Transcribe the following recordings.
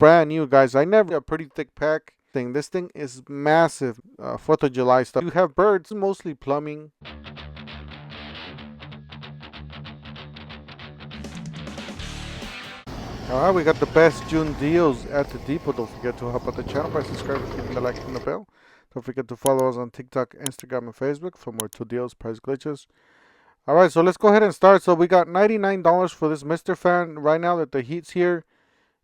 brand new, guys. I never a pretty thick pack thing. This thing is massive. 4th of July stuff. You have birds, mostly plumbing. Alright, we got the best June deals at the depot. Don't forget to help out the channel by subscribing, hitting the like and the bell. Don't forget to follow us on TikTok, Instagram, and Facebook for more 2 deals, price glitches. Alright, so let's go ahead and start. So we got $99 for this Mr. Fan. Right now that the heat's here,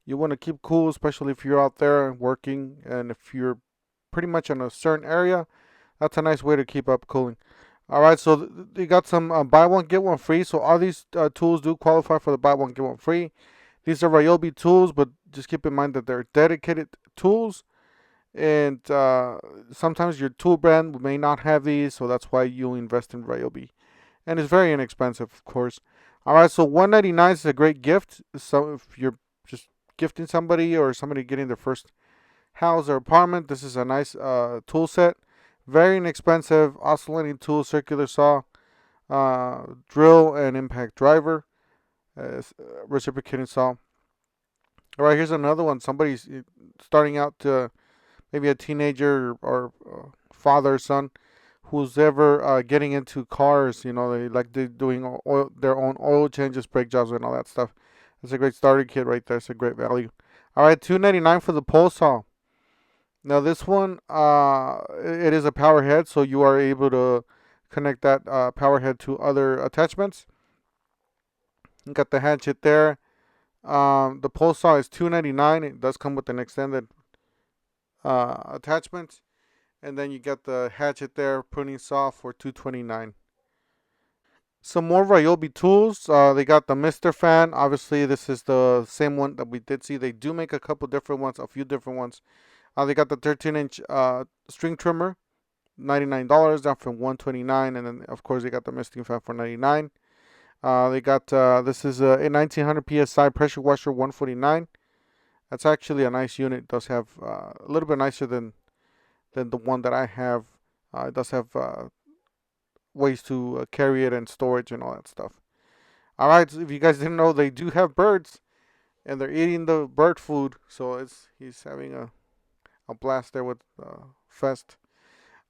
you want to keep cool, especially if you're out there working and if you're pretty much in a certain area. That's a nice way to keep up cooling. Alright, so you got some buy one, get one free. So all these tools do qualify for the buy one, get one free. These are Ryobi tools, but just keep in mind that they're dedicated tools. And sometimes your tool brand may not have these, so that's why you invest in Ryobi. And it's very inexpensive, of course. Alright, so $199 is a great gift. So if you're just gifting somebody or somebody getting their first house or apartment, this is a nice tool set. Very inexpensive, oscillating tool, circular saw, drill, and impact driver. Reciprocating saw. All right, here's another one. Somebody's starting out to maybe a teenager or father or son who's ever getting into cars. You know, they're doing their own oil changes, brake jobs, and all that stuff. That's a great starter kit right there. It's a great value. All right, $2.99 for the pole saw. Now this one, it is a power head, so you are able to connect that power head to other attachments. You got the hatchet there. The pole saw is $2.99. It does come with an extended attachment. And then you got the hatchet there, pruning saw for $2.29. Some more Ryobi tools. They got the Mr. Fan. Obviously, this is the same one that we did see. They do make a couple different ones, a few different ones. They got the 13-inch string trimmer, $99, down from $129. And then, of course, they got the misting fan for $99. They got this is a 1900 psi pressure washer, $149. That's actually a nice unit. It does have a little bit nicer than the one that I have. It does have ways to carry it and storage and all that stuff. All right, so if you guys didn't know, they do have birds, and they're eating the bird food. So he's having a blast there with Fest.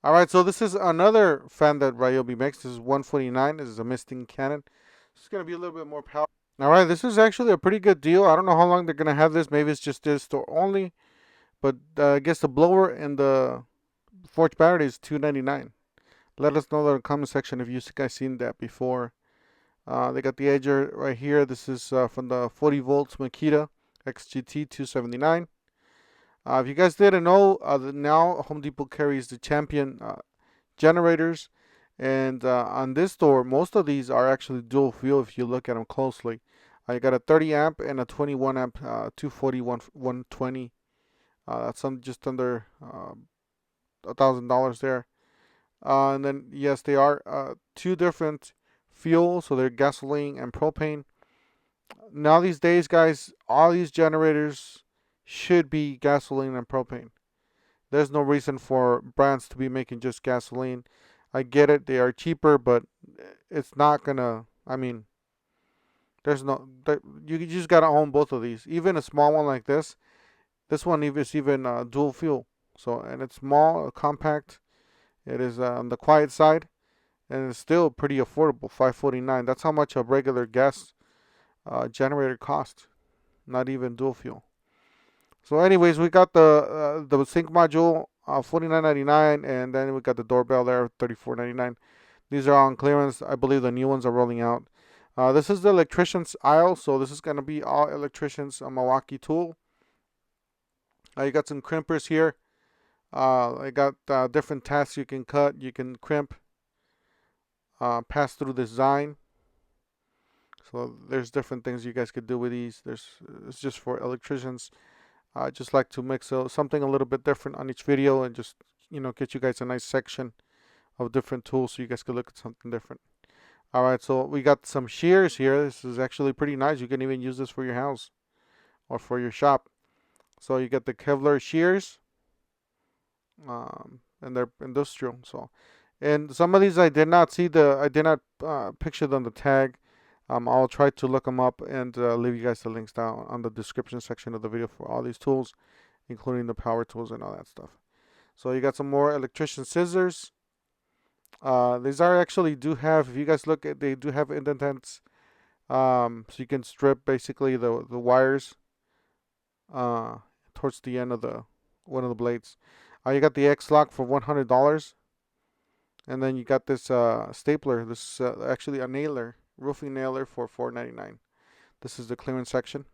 All right, so this is another fan that Ryobi makes. This is $149. This is a misting cannon. It's going to be a little bit more power. All right, this is actually a pretty good deal. I don't know how long they're going to have this. Maybe it's just this store only. But I guess the blower and the forged battery is $2.99. Let us know in the comment section if you guys seen that before. They got the edger right here. This is from the 40 volts Makita XGT 279. If you guys didn't know, now Home Depot carries the Champion generators. And on this store, most of these are actually dual fuel if you look at them closely. You got a 30 amp and a 21 amp 240 120. That's just under $1,000 there. And then, yes, they are 2 different fuels, so they're gasoline and propane. Now these days, guys, all these generators should be gasoline and propane. There's no reason for brands to be making just gasoline. I get it, they are cheaper, but it's not gonna, I mean, there's no, you just gotta own both of these. Even a small one like this one is even dual fuel. So, and it's small, compact. It is on the quiet side, and it's still pretty affordable, $549. That's how much a regular gas generator costs, not even dual fuel. So anyways, we got the sync module, $49.99, and then we got the doorbell there, $34.99. These are on clearance. I believe the new ones are rolling out. This is the electrician's aisle, so this is going to be all electricians, a Milwaukee tool. You got some crimpers here. I got different tasks you can cut, you can crimp, pass through design. So there's different things you guys could do with these. It's just for electricians. I just like to mix something a little bit different on each video and just, get you guys a nice section of different tools so you guys could look at something different. All right, so we got some shears here. This is actually pretty nice. You can even use this for your house or for your shop. So you get the Kevlar shears, and they're industrial. So, and some of these I did not picture on the tag. I'll try to look them up and leave you guys the links down on the description section of the video for all these tools, including the power tools and all that stuff. So you got some more electrician scissors. These are actually do have, if you guys look at, they do have indentants, so you can strip basically the wires towards the end of one of the blades. You got the X lock for $100, and then you got this stapler. This is actually a nailer, roofing nailer for $4.99. This is the clearance section.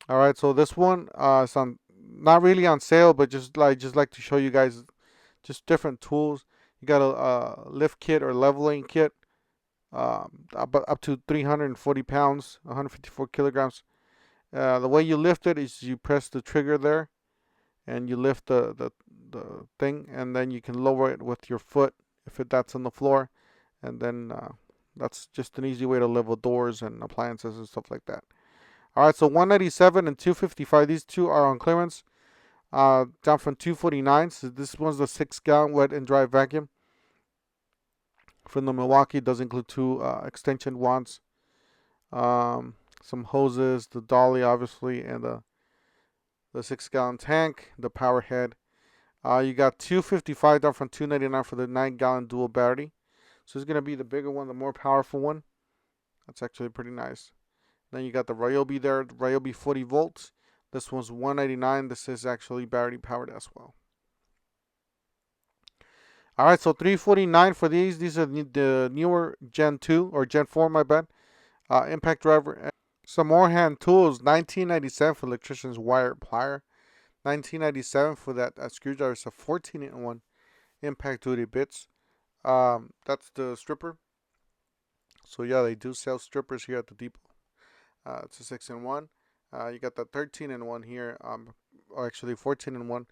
All right, so this one is on, not really on sale, but just like to show you guys just different tools. You got a lift kit or leveling kit, up to 340 pounds, 154 kilograms. The way you lift it is you press the trigger there, and you lift the thing, and then you can lower it with your foot if that's on the floor, and then that's just an easy way to level doors and appliances and stuff like that. All right, so $197 and $255. These two are on clearance, down from $249. So this one's the 6-gallon wet and dry vacuum from the Milwaukee. It does include two extension wands, some hoses, the dolly obviously, and the 6-gallon tank, the power head. You got $255 down from $299 for the 9-gallon dual battery. So it's gonna be the bigger one, the more powerful one. That's actually pretty nice. Then you got the Ryobi there, the Ryobi 40 volts. This one's $199. This is actually battery powered as well. All right, so $349 for these. These are the newer Gen 2 or Gen 4, my bad. Impact driver. Some more hand tools. $19.97 for electrician's wire plier. $19.97 for that screwdriver. It's a 14-in-1 impact duty bits. That's the stripper. So yeah, they do sell strippers here at the depot. It's a 6-in-1. You got the 13-in-1 here, or actually 14-in-1.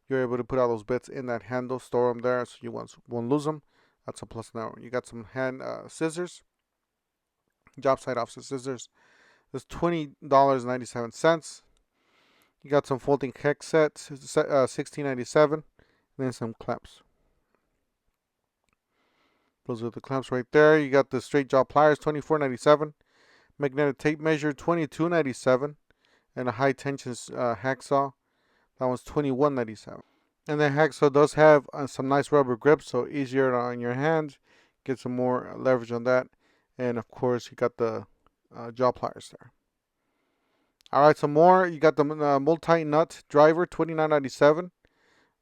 You're able to put all those bits in that handle, store them there, so you won't lose them. That's a plus now. You got some hand scissors, job site offset scissors. There's $20.97. You got some folding hex sets, $16.97, and then some clamps. Those are the clamps right there. You got the straight jaw pliers, $24.97. Magnetic tape measure, $22.97, and a high tension hacksaw. That one's $21.97. And the hacksaw does have some nice rubber grips, so easier on your hands. Get some more leverage on that. And of course, you got the jaw pliers there. All right, some more. You got the multi-nut driver, $29.97.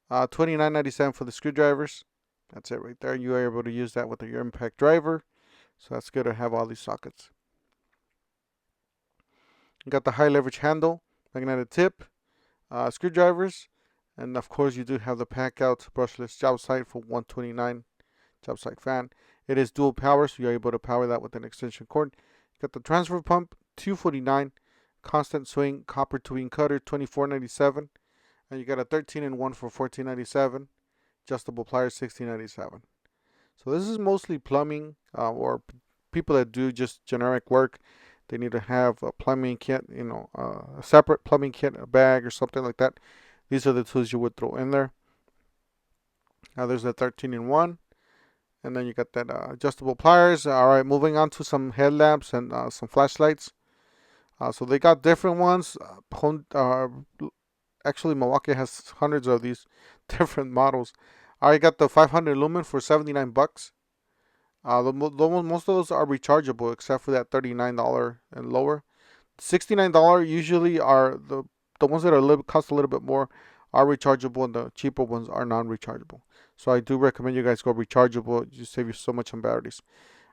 $29.97 for the screwdrivers. That's it right there. You are able to use that with your impact driver. So that's good to have all these sockets. You got the high leverage handle, magnetic tip, screwdrivers, and of course you do have the pack out brushless job site for $129. Job site fan. It is dual power, so you're able to power that with an extension cord. You got the transfer pump, $249. Constant swing copper tubing cutter, $24.97. And you got a 13-in-1 for $14.97. Adjustable pliers, $16.97. So this is mostly plumbing or people that do just generic work. They need to have a plumbing kit, a separate plumbing kit, a bag or something like that. These are the tools you would throw in there. Now there's a 13-in-1. And then you got that adjustable pliers. All right, moving on to some headlamps and some flashlights. So they got different ones. Actually, Milwaukee has hundreds of these different models. I got the 500 lumen for $79. Most of those are rechargeable except for that $39 and lower. $69 usually are the ones that are cost a little bit more are rechargeable, and the cheaper ones are non-rechargeable. So I do recommend you guys go rechargeable. You save you so much on batteries.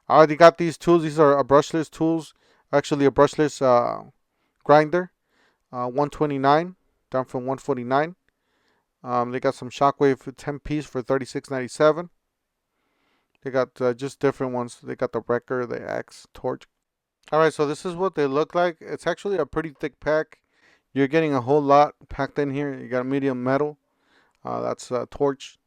I already got these tools. These are brushless tools. Actually, a brushless grinder. $129 down from $149. They got some Shockwave 10-piece for $36.97. They got just different ones. They got the wrecker, the axe, torch. Alright, so this is what they look like. It's actually a pretty thick pack. You're getting a whole lot packed in here. You got medium metal. That's a torch.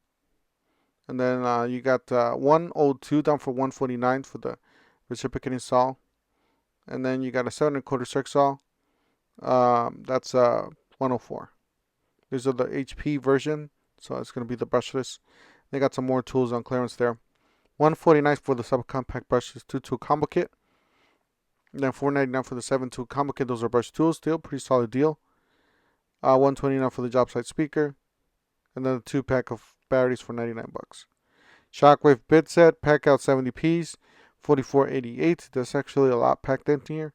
And then you got 102 down for $149 for the reciprocating saw. And then you got a 7 1/4 circ saw. That's 104. These are the HP version. So it's going to be the brushless. They got some more tools on clearance there. $149 for the subcompact brushes 2-tool combo kit. And then $4.99 for the 7-tool combo kit. Those are brush tools. Still pretty solid deal. $129 for the job site speaker. And then a 2-pack of batteries for 99 bucks. Shockwave bit set, pack out 70 Ps, $44.88. That's actually a lot packed in here,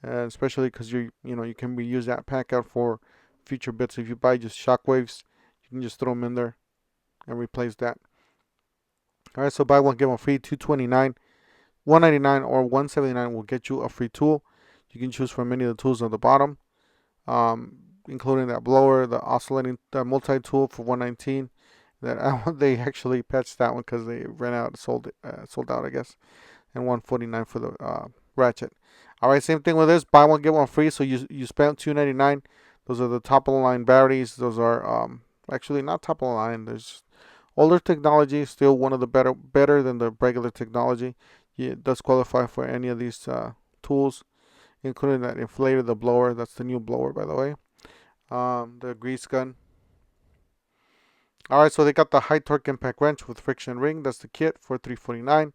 especially because you can reuse that pack out for future bits. If you buy just shockwaves, you can just throw them in there and replace that. All right, so buy one get one free, $229, $199 or $179 will get you a free tool. You can choose from any of the tools on the bottom, including that blower, the oscillating, the multi-tool for $119. That they actually patched that one because they ran out, sold out, I guess, and $149 for the ratchet. All right, same thing with this. Buy one get one free. So you spent $299. Those are the top of the line batteries. Those are actually not top of the line. There's older technology, still one of the better than the regular technology. It does qualify for any of these tools, including that inflator, the blower. That's the new blower, by the way. The grease gun. Alright, so they got the high torque impact wrench with friction ring. That's the kit for $349.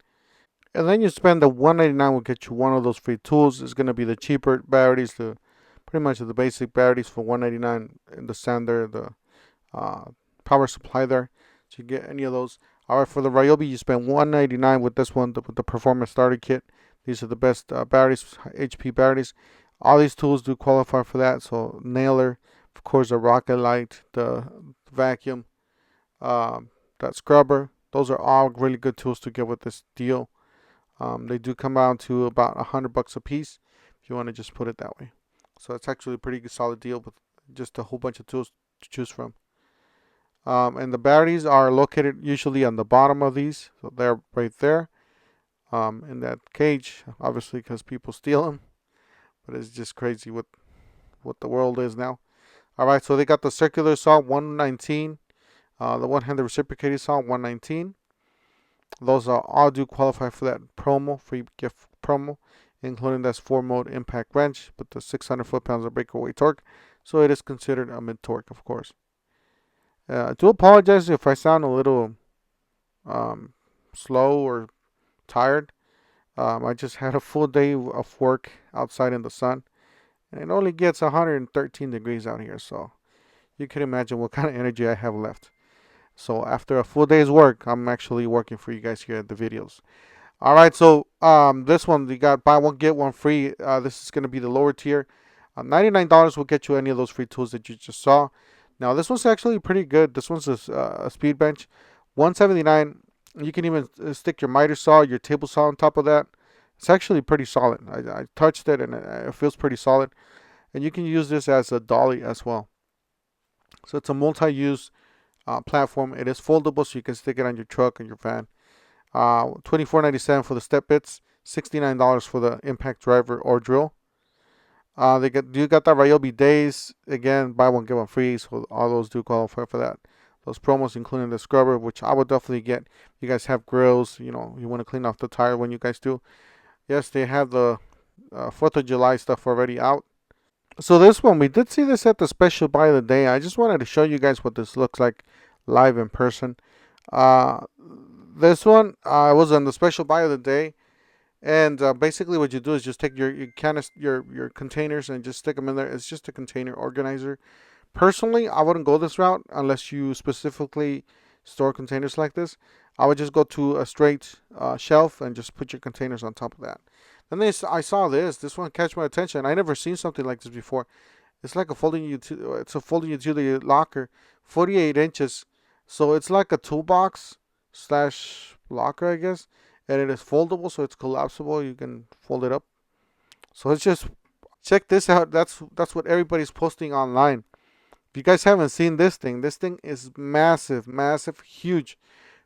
And then you spend the $199 will get you one of those free tools. It's going to be the cheaper batteries, pretty much the basic batteries for $199 in the sander, the power supply there. So you get any of those. Alright, for the Ryobi, you spend $199 with this one, with the performance starter kit. These are the best batteries, HP batteries. All these tools do qualify for that. So nailer, of course, the rocket light, the vacuum, that scrubber. Those are all really good tools to get with this deal. They do come out to about $100 a piece if you want to just put it that way. So it's actually a pretty solid deal with just a whole bunch of tools to choose from. And the batteries are located usually on the bottom of these, so they're right there in that cage, obviously because people steal them. But it's just crazy what the world is now. All right, so they got the circular saw, $119. The one-handed reciprocating saw, $119. Those are all do qualify for that promo, free gift promo, including that 4-mode impact wrench, but the 600 foot-pounds of breakaway torque. So it is considered a mid-torque, of course. I do apologize if I sound a little slow or tired. I just had a full day of work outside in the sun, and it only gets 113 degrees out here, so you can imagine what kind of energy I have left. So after a full day's work, I'm actually working for you guys here at the videos. All right, so this one, you got buy one, get one free. This is going to be the lower tier. $99 will get you any of those free tools that you just saw. Now, this one's actually pretty good. This one's a speed bench. $179. You can even stick your miter saw, your table saw on top of that. It's actually pretty solid. I touched it, and it feels pretty solid. And you can use this as a dolly as well. So it's a multi-use platform. It is foldable, so you can stick it on your truck and your van. $24.97 for the step bits, $69 for the impact driver or drill. You got that Ryobi days, again, buy one get one free, so all those do qualify for that. Those promos, including the scrubber, which I would definitely get. You guys have grills, you want to clean off the tire when you guys do. Yes, they have the 4th of July stuff already out. So this one, we did see this at the special buy of the day. I just wanted to show you guys what this looks like live in person. This one was on the special buy of the day, and basically what you do is just take your containers and just stick them in there. It's just a container organizer. Personally, I wouldn't go this route unless you specifically store containers like this. I would just go to a straight shelf and just put your containers on top of that. Then I saw this one catch my attention. I never seen something like this before. It's like a folding utility locker, 48 inches. So it's like a toolbox / locker, I guess. And it is foldable, so it's collapsible. You can fold it up. So it's just, check this out. That's what everybody's posting online. If you guys haven't seen this thing is massive, massive, huge.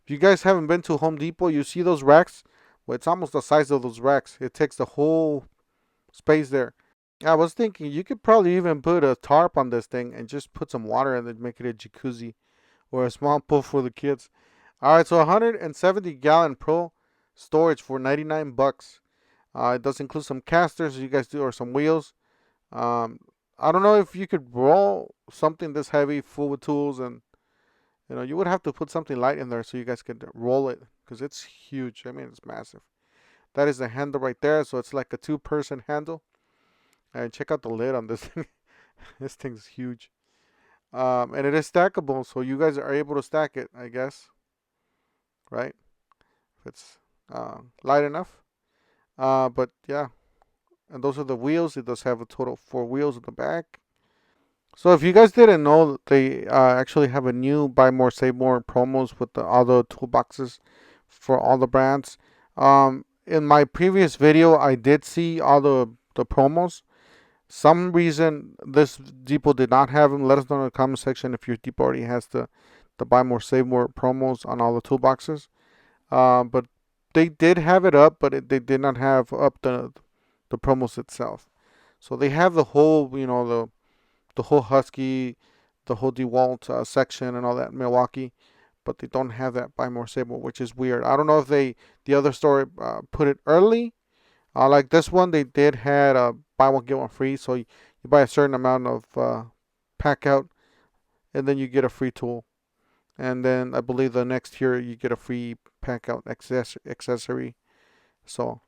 If you guys haven't been to Home Depot, you see those racks. Well, it's almost the size of those racks. It takes the whole space there. I was thinking you could probably even put a tarp on this thing and just put some water in it, make it a jacuzzi or a small pool for the kids. All right, so 170 gallon pro storage for 99 bucks. It does include some casters, you guys do, or some wheels. I don't know if you could roll something this heavy full with tools, and you would have to put something light in there so you guys could roll it, because it's huge. I mean, it's massive. That is the handle right there. So it's like a two-person handle. And check out the lid on this thing. This thing's huge. And it is stackable, so you guys are able to stack it, I guess. Right? If it's light enough. But yeah. And those are the wheels. It does have a total of 4 wheels in the back. So if you guys didn't know, they actually have a new buy more, save more promos with all the toolboxes for all the brands. In my previous video, I did see all the promos. Some reason this depot did not have them. Let us know in the comment section if your depot already has the buy more, save more promos on all the toolboxes. But they did have it up, but they did not have up the promos itself. So they have the whole, the whole Husky, the whole DeWalt section and all that Milwaukee, but they don't have that buy more, save more, which is weird. I don't know if the other store put it early. Like this one, they did had a buy one get one free. So you buy a certain amount of pack out, and then you get a free tool. And then I believe the next year you get a free pack out accessory. So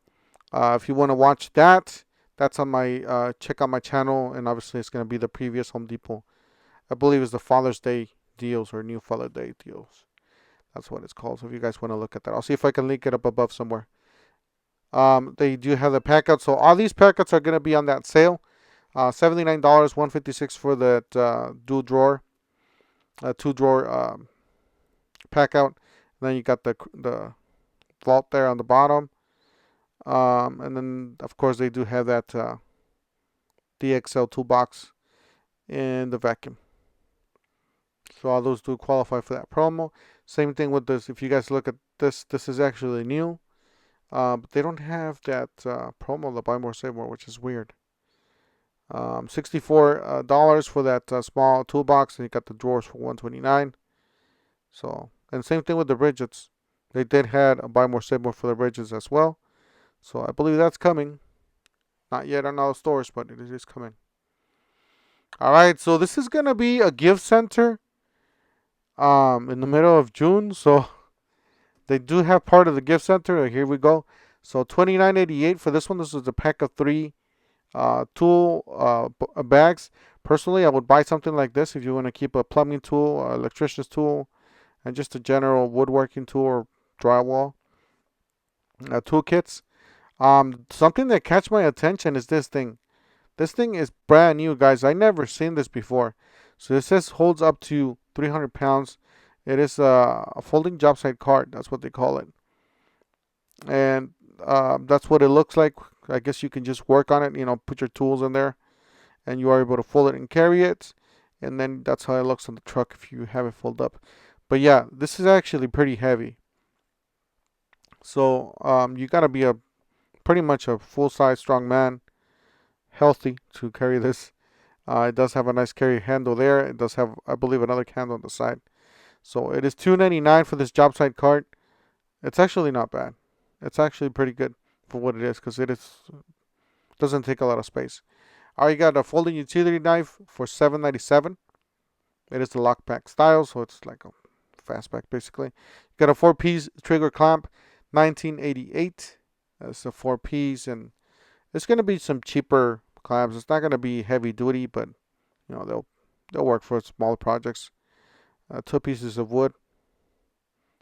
if you want to watch that, that's on my check out my channel, and obviously it's going to be the previous Home Depot. I believe it's the Father's Day deals or New Father's Day deals. That's what it's called. So if you guys want to look at that, I'll see if I can link it up above somewhere. They do have the pack out. So all these pack outs are going to be on that sale. $79, $156 for that dual drawer, 2-drawer pack out. And then you got the vault there on the bottom. And then of course they do have that DXL toolbox in the vacuum. So all those do qualify for that promo. Same thing with this. If you guys look at this, this is actually new. But they don't have that promo, the buy more, save more, which is weird. $64 for that small toolbox, and you got the drawers for $129. So, and same thing with the Bridgets. They did had a buy more, save more for the Bridgets as well. So I believe that's coming. Not yet on all the stores, but it is coming. Alright, so this is going to be a gift center in the middle of June. So they do have part of the gift center. Here we go. So $29.88 for this one. This is a pack of 3 tool bags. Personally, I would buy something like this if you want to keep a plumbing tool, electrician's tool, and just a general woodworking tool or drywall toolkits. Something that catch my attention is this thing. This thing is brand new, guys. I never seen this before. So this says holds up to 300 pounds. It is a folding job site cart. That's what they call it. And that's what it looks like. I guess you can just work on it, put your tools in there, and you are able to fold it and carry it. And then that's how it looks on the truck if you have it fold up. But yeah, this is actually pretty heavy. So you gotta be pretty much a full-size strong man, healthy, to carry this. It does have a nice carry handle there. It does have, I believe, another handle on the side. So it is $2.99 for this job site cart. It's actually not bad. It's actually pretty good for what it is, because doesn't take a lot of space. Alright, you got a folding utility knife for $7.97. It is the lockback style, so it's like a fastback basically. You got a 4-piece trigger clamp, $19.88. That's a 4-piece, and it's gonna be some cheaper clamps. It's not gonna be heavy duty, but they'll work for smaller projects. 2 pieces of wood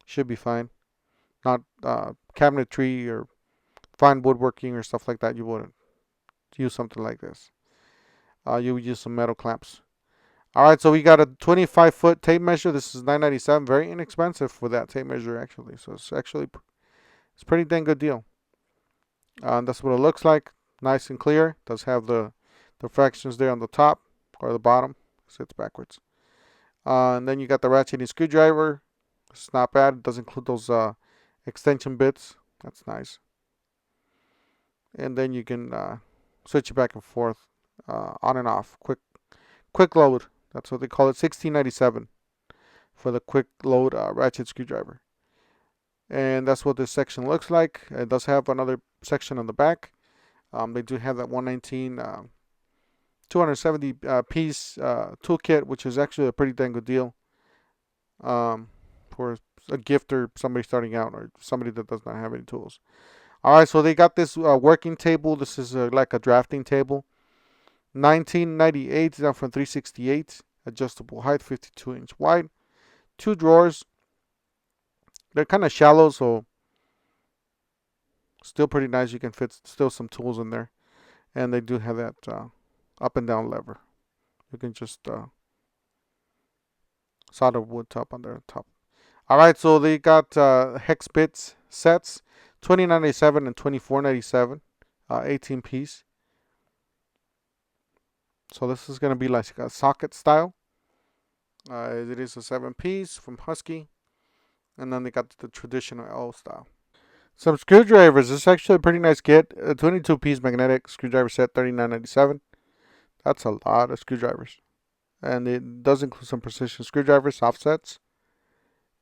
should be fine. Not cabinetry or fine woodworking or stuff like that. You wouldn't use something like this. You would use some metal clamps. Alright, so we got a 25-foot tape measure. This is $9.97. Very inexpensive for that tape measure, actually. So it's a pretty dang good deal. That's what it looks like. Nice and clear. Does have the fractions there on the top or the bottom. Sits backwards. And then you got the ratcheting screwdriver. It's not bad. It does include those extension bits. That's nice. And then you can switch it back and forth, on and off. Quick load. That's what they call it. $16.97 for the quick load ratchet screwdriver. And that's what this section looks like. It does have another section on the back. They do have that 119 270 piece toolkit, which is actually a pretty dang good deal for a gifter, somebody starting out, or somebody that does not have any tools. All right, so they got this working table. This is like a drafting table. 1998 down from 368. Adjustable height, 52-inch wide. 2 drawers. They're kind of shallow, so still pretty nice. You can fit still some tools in there. And they do have that up and down lever. You can just solder wood top on their top. All right, so they got hex bits sets, $20.97 and $24.97, 18 piece. So this is gonna be like a socket style. It is a 7 piece from Husky, and then they got the traditional L style. Some screwdrivers. This is actually a pretty nice kit. A 22 piece magnetic screwdriver set, $39.97. That's a lot of screwdrivers. And it does include some precision screwdrivers, offsets.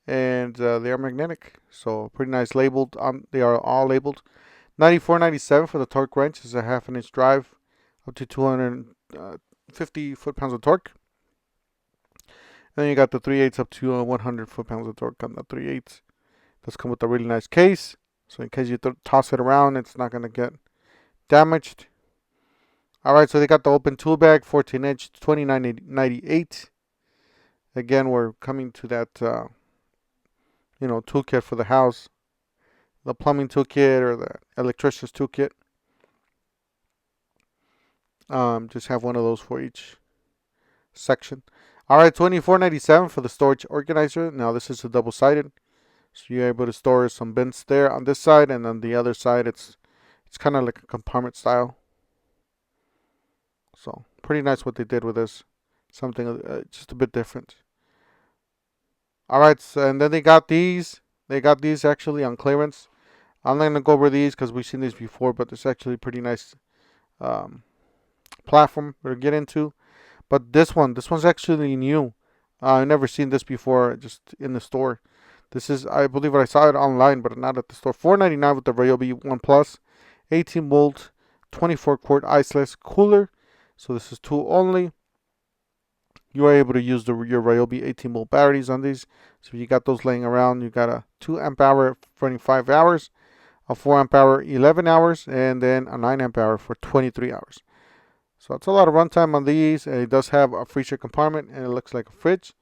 And they are magnetic. So pretty nice labeled. They are all labeled. $94.97 for the torque wrench. It's a 1/2 inch drive up to 250 foot-pounds of torque. And then you got the 3/8 up to 100 foot-pounds of torque on the 3/8. Does come with a really nice case. So in case you toss it around, it's not going to get damaged. Alright, so they got the open tool bag, 14-inch, $29.98. Again, we're coming to that, toolkit for the house. The plumbing toolkit or the electrician's toolkit. Just have one of those for each section. Alright, $24.97 for the storage organizer. Now this is a double-sided. So you're able to store some bins there on this side, and on the other side it's kind of like a compartment style. So pretty nice what they did with this. Something just a bit different. Alright, so, and then they got these. They got these actually on clearance. I'm not going to go over these because we've seen these before, but it's actually a pretty nice platform to get into. But this one's actually new. I've never seen this before, just in the store. This is, I believe I saw it online, but not at the store. $4.99 with the Ryobi 1 Plus, 18 volt, 24 quart iceless cooler. So this is tool only. You are able to use your Ryobi 18 volt batteries on these. So if you got those laying around, you got a 2 amp hour running 5 hours, a 4 amp hour 11 hours, and then a 9 amp hour for 23 hours. So it's a lot of runtime on these. And it does have a freezer compartment, and it looks like a fridge.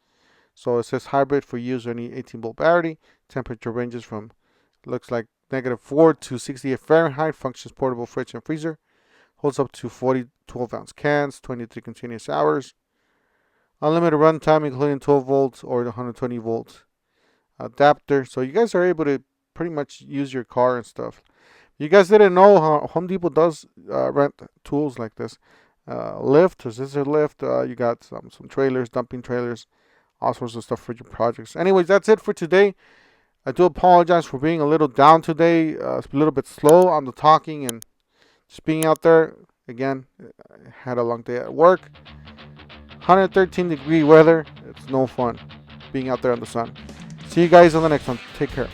So it says hybrid for use any 18 volt battery. Temperature ranges from, looks like -4 to 68 Fahrenheit. Functions portable fridge and freezer. Holds up to 40 12-ounce cans, 23 continuous hours. Unlimited runtime, including 12 volts or the 120 volt adapter. So you guys are able to pretty much use your car and stuff. You guys didn't know how Home Depot does rent tools like this. Lift, a scissor lift. You got some trailers, dumping trailers, all sorts of stuff for your projects. Anyways, that's it for today. I do apologize for being a little down today. It's a little bit slow on the talking and just being out there. Again, I had a long day at work. 113-degree weather. It's no fun being out there in the sun. See you guys on the next one. Take care.